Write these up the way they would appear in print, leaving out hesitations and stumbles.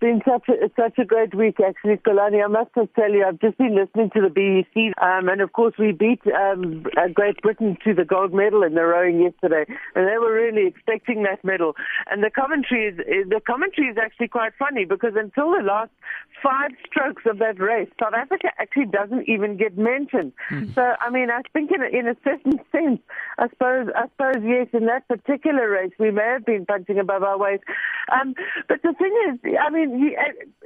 been such a great week, actually, Xolani. I must just tell you, I've just been listening to the BBC, and of course we beat Great Britain to the gold medal in the rowing yesterday, and they were really expecting that medal. And the commentary is actually quite funny, because until the last 5 strokes of that race, South Africa actually doesn't even get mentioned. So, I mean, I think in a certain sense, I suppose yes, in that particular race we may have been punching above our weight. But the thing is, I mean,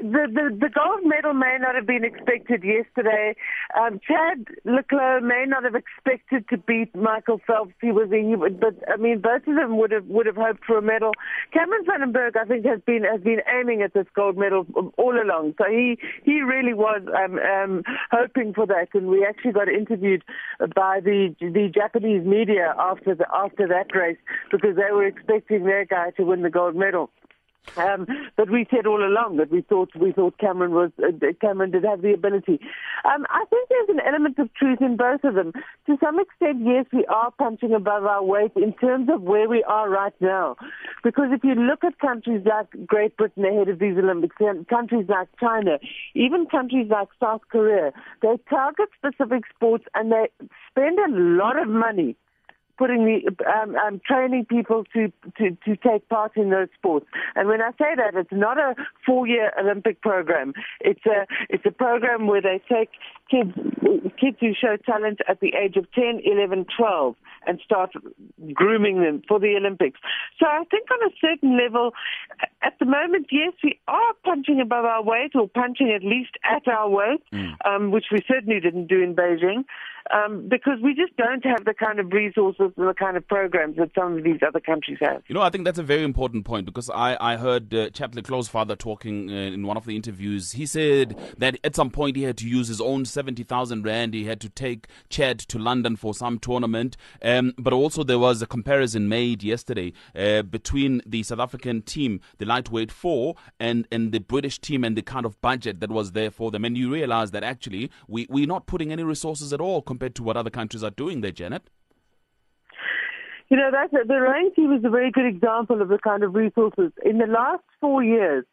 the gold medal may not have been expected yesterday. Chad le Clos may not have expected to beat Michael Phelps. But I mean, both of them would have hoped for a medal. Cameron van den Berg, I think, has been aiming at this gold medal all along. So he really was hoping for that, and we actually got interviewed by the Japanese media after that race, because they were expecting their guy to win the gold medal. But we said all along that we thought Cameron did have the ability. I think there's an element of truth in both of them. To some extent, yes, we are punching above our weight in terms of where we are right now. Because if you look at countries like Great Britain ahead of these Olympics, countries like China, even countries like South Korea, they target specific sports and they spend a lot of money training people to take part in those sports. And when I say that, it's not a 4-year Olympic program. It's a program where they take kids who show talent at the age of 10, 11, 12 and start grooming them for the Olympics. So I think on a certain level, at the moment, yes, we are punching above our weight, or punching at least at our weight, which we certainly didn't do in Beijing. Because we just don't have the kind of resources and the kind of programs that some of these other countries have. You know, I think that's a very important point, because I heard Chad le Clos' father talking in one of the interviews. He said that at some point he had to use his own 70,000 rand. He had to take Chad to London for some tournament. But also there was a comparison made yesterday between the South African team, the lightweight 4, and the British team, and the kind of budget that was there for them. And you realize that actually we're not putting any resources at all compared to what other countries are doing there, Janet. You know, the rowing team is a very good example of the kind of resources. In the last 4 years,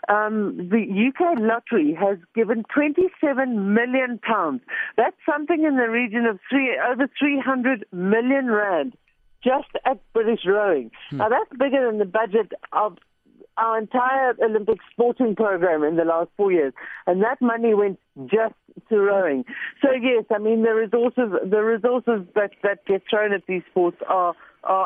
the UK lottery has given £27 million. That's something in the region of over 300 million rand just at British rowing. Now, that's bigger than the budget of our entire Olympic sporting program in the last 4 years, and that money went just to rowing. So yes, I mean, the resources that get thrown at these sports are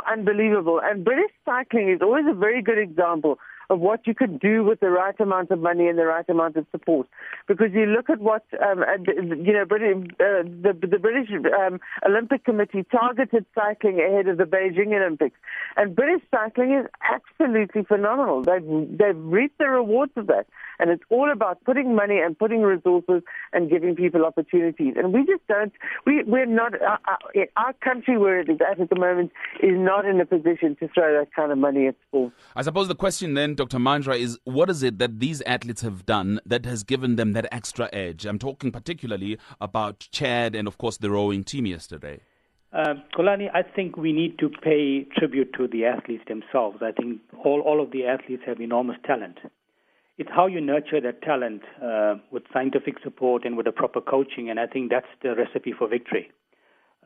unbelievable. And British cycling is always a very good example of what you could do with the right amount of money and the right amount of support. Because you look at what the British Olympic Committee targeted cycling ahead of the Beijing Olympics, and British cycling is absolutely phenomenal. They've reaped the rewards of that, and it's all about putting money and putting resources and giving people opportunities. And we just don't. We're not. Our country, where it is at the moment, is not in a position to throw that kind of money at sport. I suppose the question then, Dr. Manjra, is what is it that these athletes have done that has given them that extra edge? I'm talking particularly about Chad and, of course, the rowing team yesterday. Xolani, I think we need to pay tribute to the athletes themselves. I think all of the athletes have enormous talent. It's how you nurture that talent with scientific support and with the proper coaching, and I think that's the recipe for victory.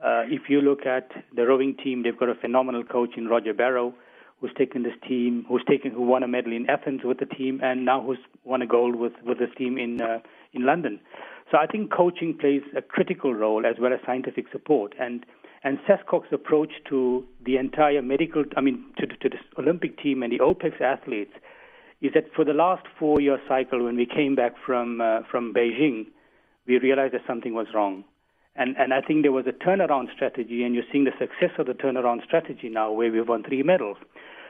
If you look at the rowing team, they've got a phenomenal coach in Roger Barrow, who won a medal in Athens with the team, and now who's won a gold with this team in London. So I think coaching plays a critical role, as well as scientific support. And SESCOC's approach to the entire to the Olympic team and the OPEX athletes is that for the last 4-year cycle, when we came back from Beijing, we realized that something was wrong. And I think there was a turnaround strategy, and you're seeing the success of the turnaround strategy now, where we've won 3 medals.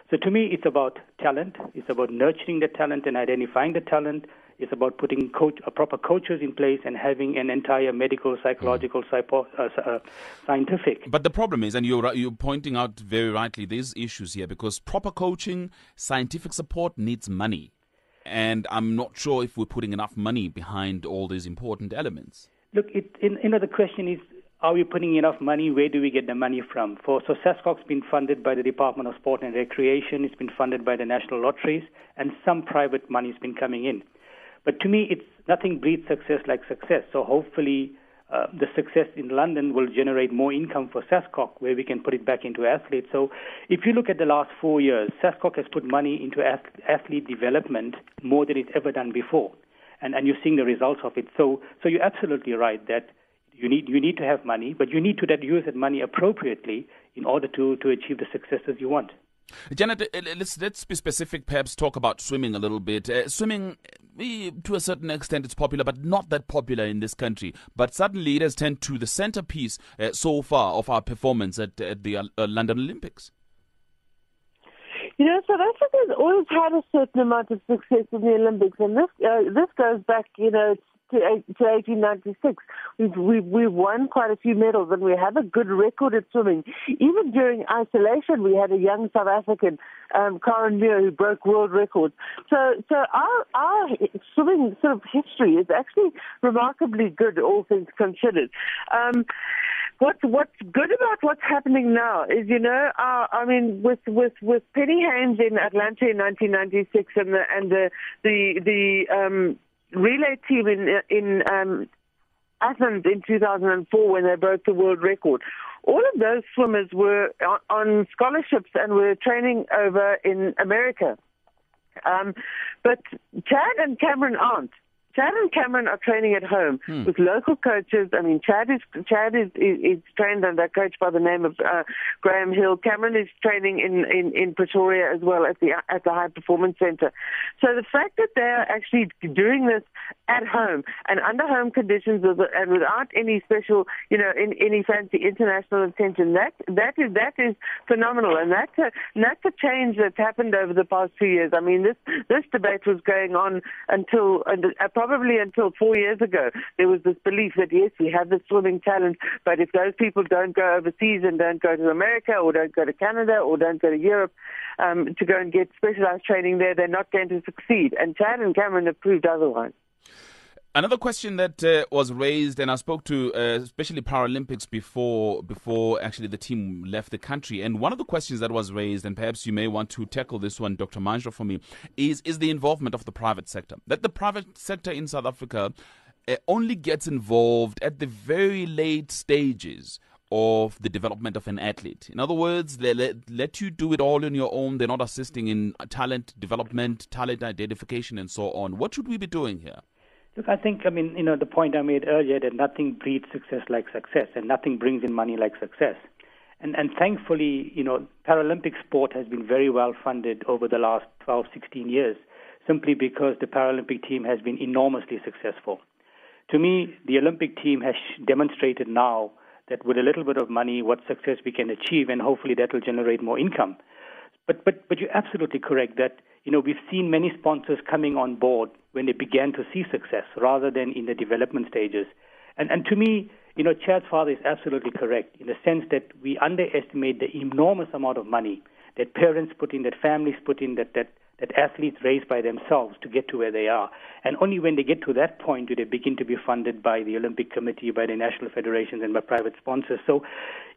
So to me, it's about talent. It's about nurturing the talent and identifying the talent. It's about putting proper coaches in place and having an entire medical, psychological, scientific. But the problem is, and you're pointing out very rightly, there's issues here, because proper coaching, scientific support needs money. And I'm not sure if we're putting enough money behind all these important elements. Look, the question is, are we putting enough money? Where do we get the money from? So SASCOC's been funded by the Department of Sport and Recreation. It's been funded by the National Lotteries, and some private money has been coming in. But to me, it's nothing breeds success like success. So hopefully the success in London will generate more income for SASCOC, where we can put it back into athletes. So if you look at the last 4 years, SASCOC has put money into athlete development more than it's ever done before. And you're seeing the results of it. So you're absolutely right that you need to have money, but you need to use that money appropriately in order to achieve the successes you want. Janet, let's be specific, perhaps talk about swimming a little bit. Swimming, to a certain extent, it's popular, but not that popular in this country. But suddenly it has turned to the centerpiece so far of our performance at the London Olympics. You know, South Africa has always had a certain amount of success in the Olympics, and this goes back, to 1896. We've won quite a few medals, and we have a good record at swimming. Even during isolation, we had a young South African, Karen Muir, who broke world records. So our swimming sort of history is actually remarkably good, all things considered. What's good about what's happening now is, with Penny Haynes in Atlanta in 1996 and the relay team in Athens in 2004 when they broke the world record, all of those swimmers were on scholarships and were training over in America. But Chad and Cameron aren't. Chad and Cameron are training at home with local coaches. I mean, Chad is trained under a coach by the name of Graham Hill. Cameron is training in Pretoria as well at the High Performance Center. So the fact that they are actually doing this at home and under home conditions and without any special, any fancy international attention, that is phenomenal, and that's a change that's happened over the past 2 years. I mean, this debate was going on probably until 4 years ago. There was this belief that, yes, we have this swimming talent, but if those people don't go overseas and don't go to America or don't go to Canada or don't go to Europe to go and get specialized training there, they're not going to succeed. And Chad and Cameron have proved otherwise. Another question that was raised, and I spoke to especially Paralympics before actually the team left the country, and one of the questions that was raised, and perhaps you may want to tackle this one, Dr. Manjra, for me, is the involvement of the private sector. That the private sector in South Africa only gets involved at the very late stages of the development of an athlete. In other words, they let you do it all on your own. They're not assisting in talent development, talent identification, and so on. What should we be doing here? Look, I think, the point I made earlier that nothing breeds success like success, and nothing brings in money like success. And thankfully, Paralympic sport has been very well funded over the last 12, 16 years, simply because the Paralympic team has been enormously successful. To me, the Olympic team has demonstrated now that with a little bit of money, what success we can achieve, and hopefully that will generate more income. But you're absolutely correct that, we've seen many sponsors coming on board when they began to see success rather than in the development stages. And to me, Chad's father is absolutely correct in the sense that we underestimate the enormous amount of money that parents put in, that families put in, that athletes raise by themselves to get to where they are. And only when they get to that point do they begin to be funded by the Olympic Committee, by the national federations, and by private sponsors. So,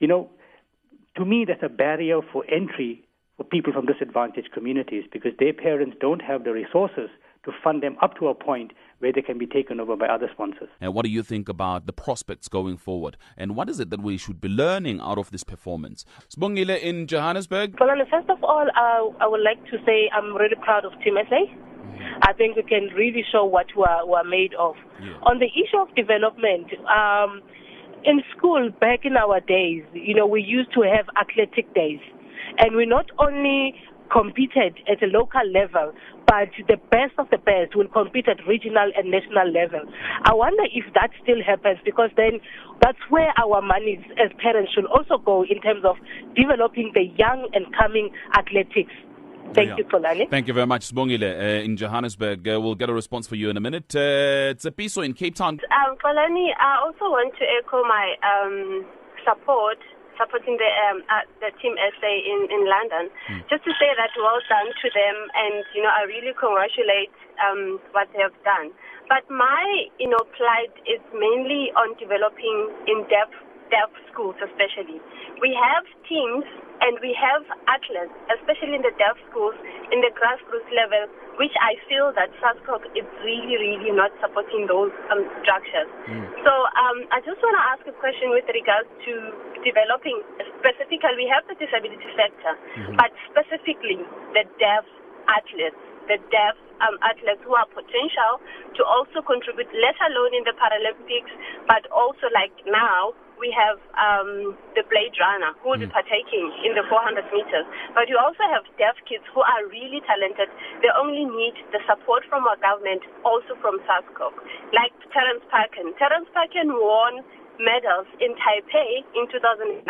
to me, that's a barrier for entry for people from disadvantaged communities because their parents don't have the resources to fund them up to a point where they can be taken over by other sponsors. And what do you think about the prospects going forward? And what is it that we should be learning out of this performance? Sibongile in Johannesburg. Well, first of all, I would like to say I'm really proud of Team SA. I think we can really show what we're made of. Yeah. On the issue of development, in school, back in our days, we used to have athletic days. And we not only competed at a local level, but the best of the best will compete at regional and national level. I wonder if that still happens, because then that's where our money as parents should also go in terms of developing the young and coming athletics. Thank you, Xolani. Thank you very much, Sibongile in Johannesburg. We'll get a response for you in a minute. It's a Piso in Cape Town. Xolani, I also want to echo my supporting the Team SA in London. Just to say that well done to them, and I really congratulate what they have done. But my plight is mainly on developing in-depth deaf schools especially. We have teams and we have athletes, especially in the deaf schools, in the grassroots level, which I feel that SASCOC is really, really not supporting those structures. So I just want to ask a question with regards to developing, specifically, we have the disability sector, but specifically the deaf athletes, athletes who are potential to also contribute, let alone in the Paralympics, but also like now, we have the Blade Runner who will be partaking in the 400 meters. But you also have deaf kids who are really talented. They only need the support from our government, also from SASCOC. Like Terence Parkin. Terence Parkin won medals in Taipei in 2009,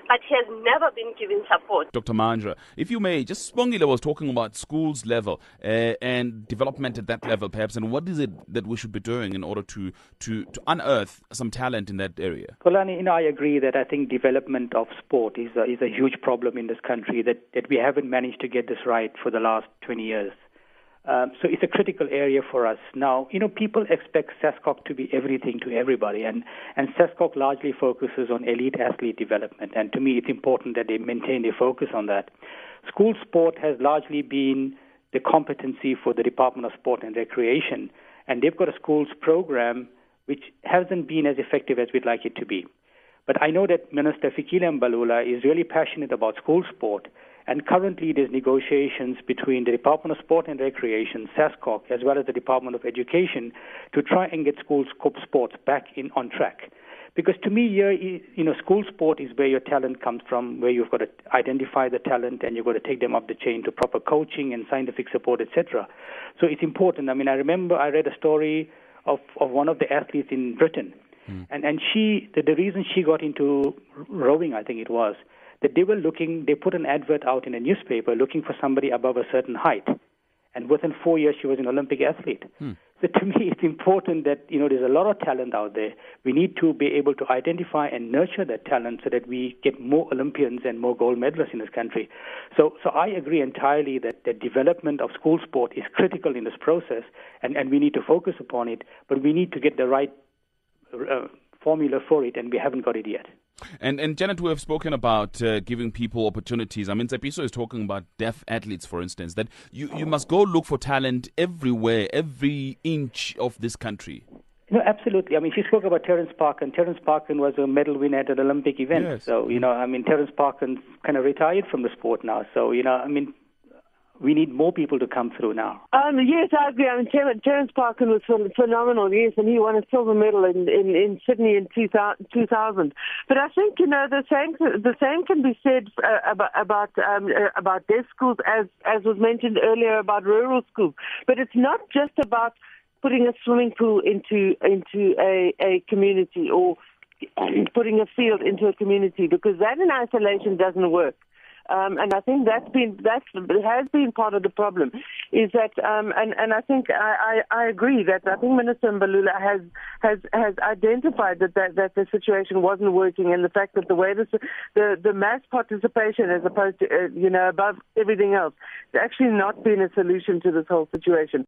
but he has never been given support. Dr. Mahendra, if you may, just Sibongile was talking about schools level and development at that level perhaps, and what is it that we should be doing in order to unearth some talent in that area? Kolani, I agree that I think development of sport is a huge problem in this country, that we haven't managed to get this right for the last 20 years. So it's a critical area for us. Now, people expect SASCOC to be everything to everybody, and SASCOC largely focuses on elite athlete development, and to me it's important that they maintain their focus on that. School sport has largely been the competency for the Department of Sport and Recreation, and they've got a schools program which hasn't been as effective as we'd like it to be. But I know that Minister Fikile Mbalula is really passionate about school sport, and currently there's negotiations between the Department of Sport and Recreation, SASCOC, as well as the Department of Education to try and get school sports back on track. Because to me, school sport is where your talent comes from, where you've got to identify the talent and you've got to take them up the chain to proper coaching and scientific support, etc. So it's important. I remember I read a story of one of the athletes in Britain, and the reason she got into rowing, I think it was, that they put an advert out in a newspaper looking for somebody above a certain height. And within 4 years, she was an Olympic athlete. So to me, it's important that, there's a lot of talent out there. We need to be able to identify and nurture that talent so that we get more Olympians and more gold medalists in this country. So I agree entirely that the development of school sport is critical in this process, and we need to focus upon it, but we need to get the right formula for it, and we haven't got it yet. And Janet, we have spoken about giving people opportunities. Tsepiso is talking about deaf athletes, for instance, that you must go look for talent everywhere, every inch of this country. No, absolutely. She spoke about Terence Parkin. Terence Parkin was a medal winner at an Olympic event. Yes. So, Terence Parkin kind of retired from the sport now. So, we need more people to come through now. Yes, I agree. Terence Parkin was phenomenal, yes, and he won a silver medal in Sydney in 2000. But I think, the same can be said about deaf schools, as was mentioned earlier about rural schools. But it's not just about putting a swimming pool into a community or putting a field into a community, because that in isolation doesn't work. And I think that has been part of the problem, is that and I think I agree that I think Minister Mbalula has identified that the situation wasn't working, and the fact that the way the mass participation as opposed to above everything else, has actually not been a solution to this whole situation.